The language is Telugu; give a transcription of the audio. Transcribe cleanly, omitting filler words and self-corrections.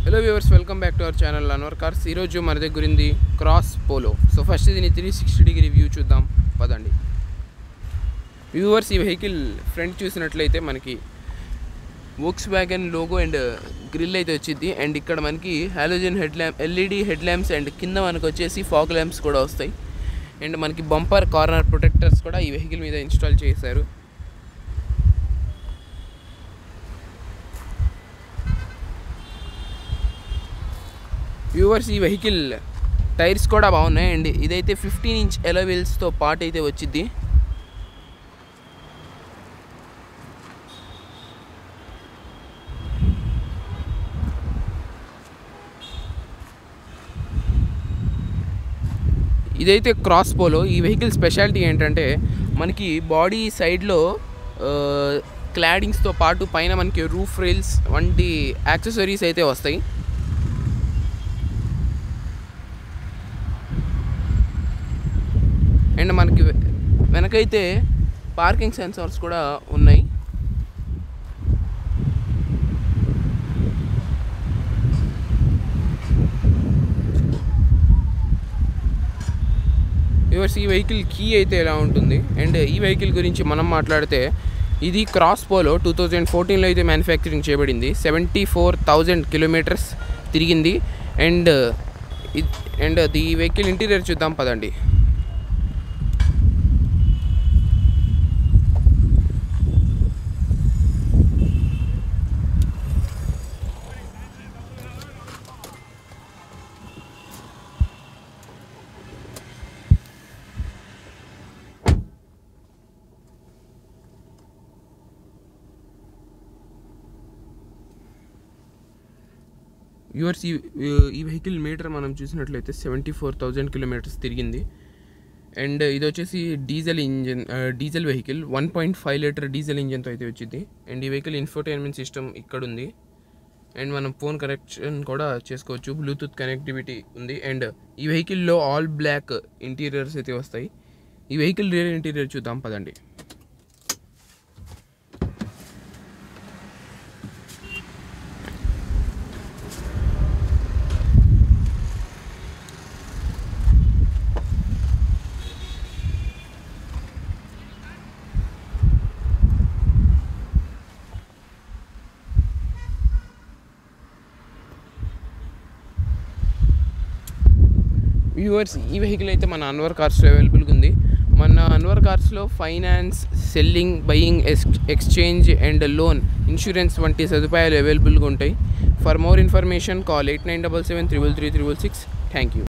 Hello viewers, welcome back to our channel Anwar cars. ఈరోజు మన దగ్గర ఉంది క్రాస్ పోలో. సో ఫస్ట్ దీని 360 డిగ్రీ వ్యూ చూద్దాం పదండి. వ్యూవర్స్, ఈ వెహికల్ ఫ్రంట్ చూసినట్లయితే మనకి Volkswagen logo and grill అయితే వచ్చింది. అండ్ ఇక్కడ మనకి halogen LED head lamps and కింద మనకు వచ్చేసి ఫాగ్ ల్యాంప్స్ కూడా వస్తాయి. అండ్ మనకి బంపర్ కార్నర్ ప్రొటెక్టర్స్ కూడా ఈ వెహికల్ మీద ఇన్స్టాల్ చేశారు. వ్యూవర్స్, ఈ వెహికల్ టైర్స్ కూడా బాగున్నాయి. అండ్ ఇదైతే 15 ఇంచ్ ఎలో వీల్స్తో పాటు అయితే వచ్చింది. ఇదైతే క్రాస్ పోలో. ఈ వెహికల్ స్పెషాలిటీ ఏంటంటే మనకి బాడీ సైడ్లో క్లాడింగ్స్తో పాటు పైన మనకి రూఫ్ రైల్స్ వంటి యాక్సెసరీస్ అయితే వస్తాయి. అండ్ మనకి వెనకైతే పార్కింగ్ సెన్సార్స్ కూడా ఉన్నాయి. వ్యూవర్స్, ఈ వెహికల్ కీ అయితే ఎలా ఉంటుంది. అండ్ ఈ వెహికల్ గురించి మనం మాట్లాడితే ఇది క్రాస్ పోలో 2014లో అయితే మ్యానుఫ్యాక్చరింగ్ చేయబడింది. 74,000 కిలోమీటర్స్ తిరిగింది. అండ్ ఈ వెహికల్ ఇంటీరియర్ చూద్దాం పదండి. వ్యూవర్స్, ఈ వెహికల్ మీటర్ మనం చూసినట్లయితే 74,000 కిలోమీటర్స్ తిరిగింది. అండ్ ఇది వచ్చేసి డీజిల్ వెహికల్ 1.5 లీటర్ డీజిల్ ఇంజన్తో అయితే వచ్చింది. అండ్ ఈ వెహికల్ ఇన్ఫోటైన్మెంట్ సిస్టమ్ ఇక్కడ ఉంది. అండ్ మనం ఫోన్ కనెక్షన్ కూడా చేసుకోవచ్చు. బ్లూటూత్ కనెక్టివిటీ ఉంది. అండ్ ఈ వెహికల్లో ఆల్ బ్లాక్ ఇంటీరియర్స్ అయితే వస్తాయి. ఈ వెహికల్ రియర్ ఇంటీరియర్ చూద్దాం పదండి. వ్యూవర్స్, ఈ వెహికల్ అయితే మన అన్వర్ కార్స్లో అవైలబుల్గా ఉంది. మన అన్వర్ కార్స్లో finance, selling, buying, exchange and loan, insurance వంటి సదుపాయాలు అవైలబుల్గా ఉంటాయి. For more information call 8977 333 666. Thank you.